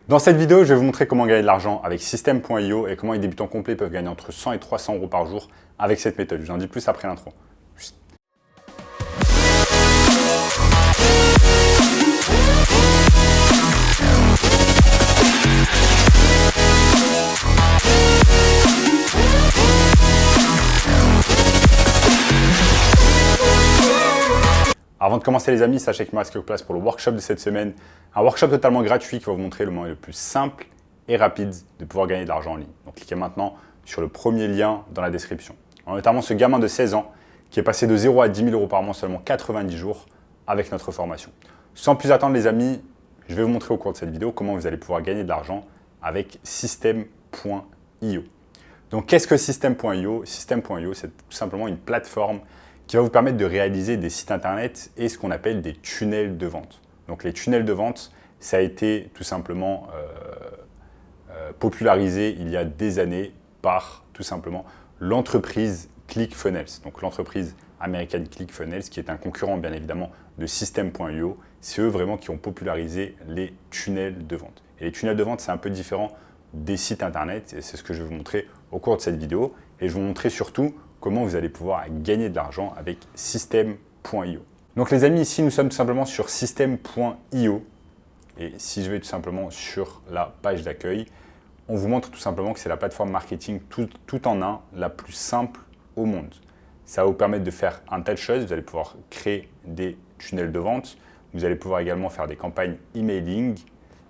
Dans cette vidéo, je vais vous montrer comment gagner de l'argent avec System.io et comment les débutants complets peuvent gagner entre 100 et 300 euros par jour avec cette méthode. Je vous en dis plus après l'intro. Avant de commencer les amis, sachez qu'il me reste quelques places pour le workshop de cette semaine. Un workshop totalement gratuit qui va vous montrer le moyen le plus simple et rapide de pouvoir gagner de l'argent en ligne. Donc cliquez maintenant sur le premier lien dans la description. Notamment ce gamin de 16 ans qui est passé de 0 à 10 000 euros par mois en seulement 90 jours avec notre formation. Sans plus attendre les amis, je vais vous montrer au cours de cette vidéo comment vous allez pouvoir gagner de l'argent avec System.io. Donc qu'est-ce que System.io? System.io, c'est tout simplement une plateforme qui va vous permettre de réaliser des sites internet et ce qu'on appelle des tunnels de vente. Donc les tunnels de vente, ça a été tout simplement popularisé il y a des années par tout simplement l'entreprise ClickFunnels. Donc l'entreprise américaine ClickFunnels qui est un concurrent bien évidemment de System.io. C'est eux vraiment qui ont popularisé les tunnels de vente. Et les tunnels de vente, c'est un peu différent des sites internet et c'est ce que je vais vous montrer au cours de cette vidéo. Et je vais vous montrer surtout comment vous allez pouvoir gagner de l'argent avec System.io. Donc les amis, ici nous sommes tout simplement sur System.io et si je vais tout simplement sur la page d'accueil, on vous montre tout simplement que c'est la plateforme marketing tout en un, la plus simple au monde. Ça va vous permettre de faire un tas de choses, vous allez pouvoir créer des tunnels de vente, vous allez pouvoir également faire des campagnes emailing,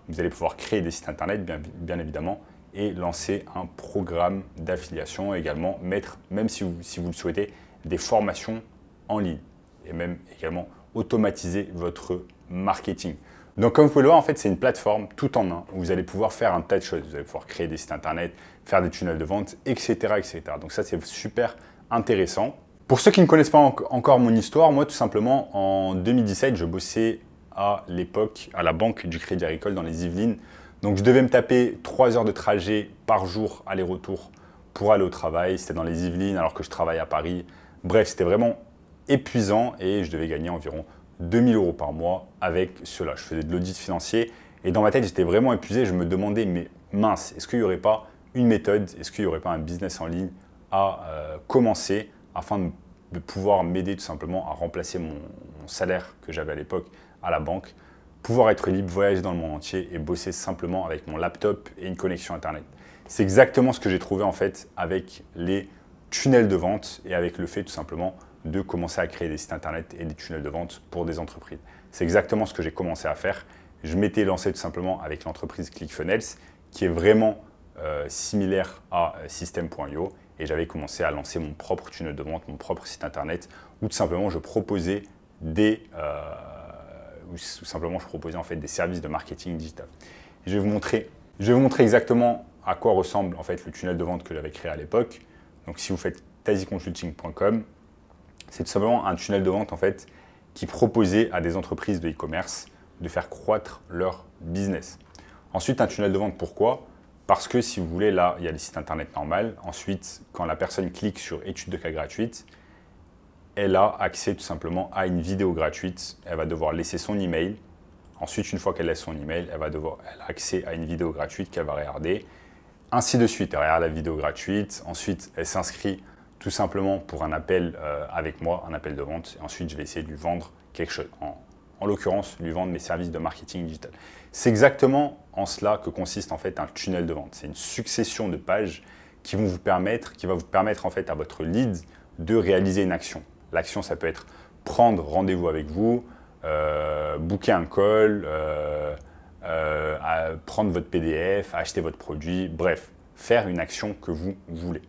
vous allez pouvoir créer des sites internet bien évidemment, et lancer un programme d'affiliation, également mettre, même si vous le souhaitez, des formations en ligne et même également automatiser votre marketing. Donc comme vous pouvez le voir, en fait, c'est une plateforme tout en un où vous allez pouvoir faire un tas de choses. Vous allez pouvoir créer des sites internet, faire des tunnels de vente, etc. etc. Donc ça, c'est super intéressant. Pour ceux qui ne connaissent pas encore mon histoire, moi, tout simplement, en 2017, je bossais à l'époque à la Banque du Crédit Agricole dans les Yvelines. Donc, je devais me taper 3 heures de trajet par jour aller-retour pour aller au travail. C'était dans les Yvelines alors que je travaille à Paris. Bref, c'était vraiment épuisant et je devais gagner environ 2 000 euros par mois avec cela. Je faisais de l'audit financier et dans ma tête, j'étais vraiment épuisé. Je me demandais, mais mince, est-ce qu'il n'y aurait pas une méthode, est-ce qu'il n'y aurait pas un business en ligne à commencer afin de pouvoir m'aider tout simplement à remplacer mon salaire que j'avais à l'époque à la banque, pouvoir être libre, voyager dans le monde entier et bosser simplement avec mon laptop et une connexion internet. C'est exactement ce que j'ai trouvé en fait avec les tunnels de vente et avec le fait tout simplement de commencer à créer des sites internet et des tunnels de vente pour des entreprises. C'est exactement ce que j'ai commencé à faire. Je m'étais lancé tout simplement avec l'entreprise ClickFunnels qui est vraiment similaire à System.io et j'avais commencé à lancer mon propre tunnel de vente, mon propre site internet où tout simplement je proposais en fait des services de marketing digital. Et je vais vous montrer exactement à quoi ressemble en fait le tunnel de vente que j'avais créé à l'époque. Donc si vous faites taziconsulting.com, c'est tout simplement un tunnel de vente en fait qui proposait à des entreprises de e-commerce de faire croître leur business. Ensuite, un tunnel de vente, pourquoi? Parce que si vous voulez, là, il y a les sites internet normal. Ensuite, quand la personne clique sur étude de cas gratuite, elle a accès tout simplement à une vidéo gratuite. Elle va devoir laisser son email. Ensuite, une fois qu'elle laisse son email, elle a accès à une vidéo gratuite qu'elle va regarder. Ainsi de suite, elle regarde la vidéo gratuite. Ensuite, elle s'inscrit tout simplement pour un appel avec moi, un appel de vente. Et ensuite, je vais essayer de lui vendre quelque chose. En l'occurrence, lui vendre mes services de marketing digital. C'est exactement en cela que consiste en fait un tunnel de vente. C'est une succession de pages qui va vous permettre en fait à votre lead de réaliser une action. L'action, ça peut être prendre rendez-vous avec vous, booker un call, prendre votre PDF, acheter votre produit, bref, faire une action que vous voulez.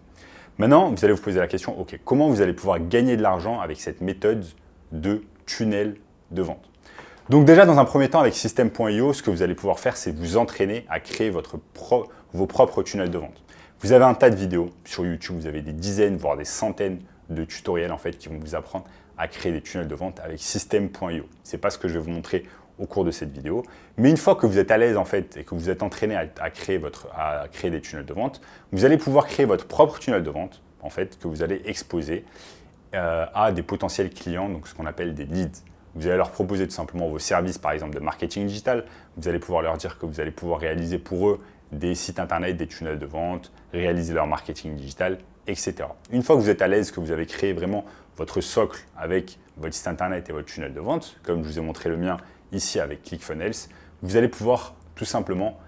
Maintenant, vous allez vous poser la question, ok, comment vous allez pouvoir gagner de l'argent avec cette méthode de tunnel de vente? Donc déjà, dans un premier temps, avec System.io, ce que vous allez pouvoir faire, c'est vous entraîner à créer vos propres tunnels de vente. Vous avez un tas de vidéos sur YouTube, vous avez des dizaines, voire des centaines de tutoriels en fait qui vont vous apprendre à créer des tunnels de vente avec System.io. Ce n'est pas ce que je vais vous montrer au cours de cette vidéo, mais une fois que vous êtes à l'aise en fait et que vous êtes entraîné à créer des tunnels de vente, vous allez pouvoir créer votre propre tunnel de vente en fait que vous allez exposer à des potentiels clients, donc ce qu'on appelle des leads. Vous allez leur proposer tout simplement vos services, par exemple de marketing digital. Vous allez pouvoir leur dire que vous allez pouvoir réaliser pour eux des sites internet, des tunnels de vente, réaliser leur marketing digital, etc. Une fois que vous êtes à l'aise, que vous avez créé vraiment votre socle avec votre site internet et votre tunnel de vente, comme je vous ai montré le mien ici avec ClickFunnels, vous allez pouvoir tout simplement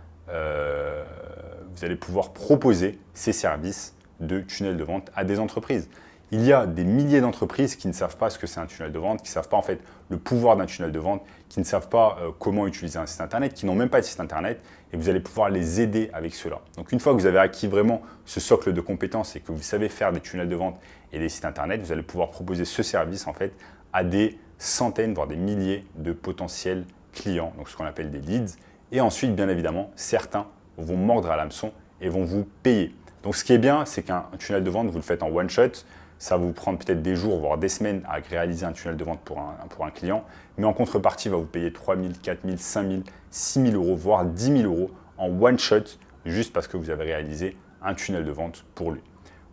proposer ces services de tunnel de vente à des entreprises. Il y a des milliers d'entreprises qui ne savent pas ce que c'est un tunnel de vente, qui ne savent pas en fait le pouvoir d'un tunnel de vente, qui ne savent pas comment utiliser un site internet, qui n'ont même pas de site internet, et vous allez pouvoir les aider avec cela. Donc une fois que vous avez acquis vraiment ce socle de compétences et que vous savez faire des tunnels de vente et des sites internet, vous allez pouvoir proposer ce service en fait à des centaines, voire des milliers de potentiels clients, donc ce qu'on appelle des leads. Et ensuite, bien évidemment, certains vont mordre à l'hameçon et vont vous payer. Donc ce qui est bien, c'est qu'un tunnel de vente, vous le faites en one shot. Ça va vous prendre peut-être des jours, voire des semaines à réaliser un tunnel de vente pour un client. Mais en contrepartie, il va vous payer 3 000, 4 000, 5 000, 6 000 euros, voire 10 000 euros en one shot, juste parce que vous avez réalisé un tunnel de vente pour lui.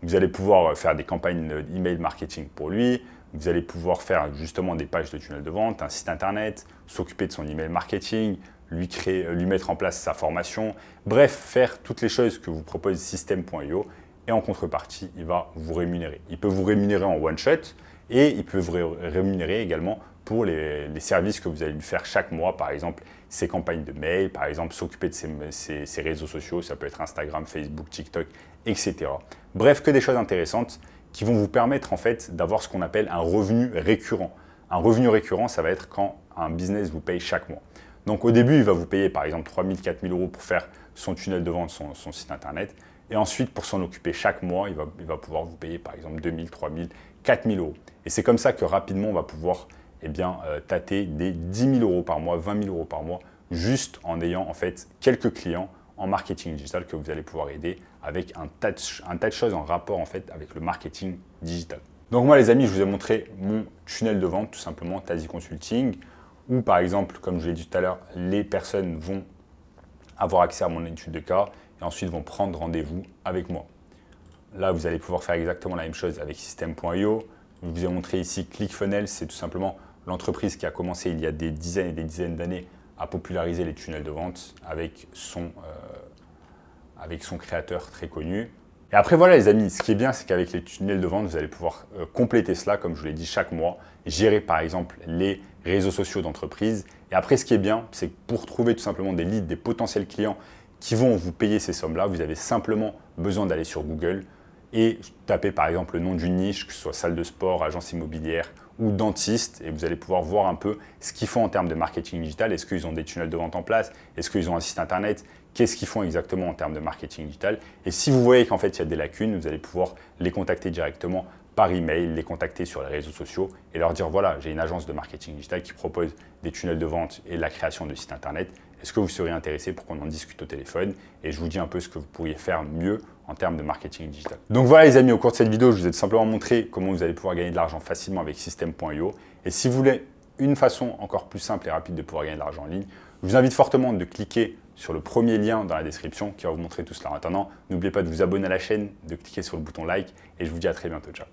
Vous allez pouvoir faire des campagnes d'email marketing pour lui. Vous allez pouvoir faire justement des pages de tunnel de vente, un site internet, s'occuper de son email marketing, lui mettre en place sa formation. Bref, faire toutes les choses que vous propose System.io. Et en contrepartie, il va vous rémunérer. Il peut vous rémunérer en one shot et il peut vous rémunérer également pour les services que vous allez lui faire chaque mois, par exemple ses campagnes de mail, par exemple s'occuper de ses réseaux sociaux, ça peut être Instagram, Facebook, TikTok, etc. Bref, que des choses intéressantes qui vont vous permettre en fait d'avoir ce qu'on appelle un revenu récurrent. Un revenu récurrent, ça va être quand un business vous paye chaque mois. Donc au début, il va vous payer par exemple 3 000, 4 000 euros pour faire son tunnel de vente, son site internet. Et ensuite, pour s'en occuper chaque mois, il va pouvoir vous payer par exemple 2 000, 3 000, 4 000 euros. Et c'est comme ça que rapidement, on va pouvoir tâter des 10 000 euros par mois, 20 000 euros par mois, juste en ayant en fait quelques clients en marketing digital que vous allez pouvoir aider avec un tas de choses en rapport en fait avec le marketing digital. Donc moi les amis, je vous ai montré mon tunnel de vente tout simplement, Tasi Consulting, où par exemple, comme je l'ai dit tout à l'heure, les personnes vont avoir accès à mon étude de cas et ensuite vont prendre rendez-vous avec moi. Là, vous allez pouvoir faire exactement la même chose avec System.io. Je vous ai montré ici ClickFunnels, c'est tout simplement l'entreprise qui a commencé il y a des dizaines et des dizaines d'années à populariser les tunnels de vente avec son créateur très connu. Et après voilà les amis, ce qui est bien, c'est qu'avec les tunnels de vente, vous allez pouvoir compléter cela, comme je vous l'ai dit, chaque mois, gérer par exemple les réseaux sociaux d'entreprise. Et après, ce qui est bien, c'est que pour trouver tout simplement des leads, des potentiels clients qui vont vous payer ces sommes-là, vous avez simplement besoin d'aller sur Google et taper par exemple le nom d'une niche, que ce soit salle de sport, agence immobilière ou dentiste, et vous allez pouvoir voir un peu ce qu'ils font en termes de marketing digital. Est-ce qu'ils ont des tunnels de vente en place? Est-ce qu'ils ont un site internet? Qu'est-ce qu'ils font exactement en termes de marketing digital? Et si vous voyez qu'en fait il y a des lacunes, vous allez pouvoir les contacter directement par email, les contacter sur les réseaux sociaux et leur dire voilà, j'ai une agence de marketing digital qui propose des tunnels de vente et la création de sites internet. Est-ce que vous seriez intéressé pour qu'on en discute au téléphone? Et je vous dis un peu ce que vous pourriez faire mieux en termes de marketing digital. Donc voilà les amis, au cours de cette vidéo, je vous ai tout simplement montré comment vous allez pouvoir gagner de l'argent facilement avec System.io. Et si vous voulez une façon encore plus simple et rapide de pouvoir gagner de l'argent en ligne, je vous invite fortement de cliquer sur le premier lien dans la description qui va vous montrer tout cela. En attendant, n'oubliez pas de vous abonner à la chaîne, de cliquer sur le bouton like et je vous dis à très bientôt. Ciao.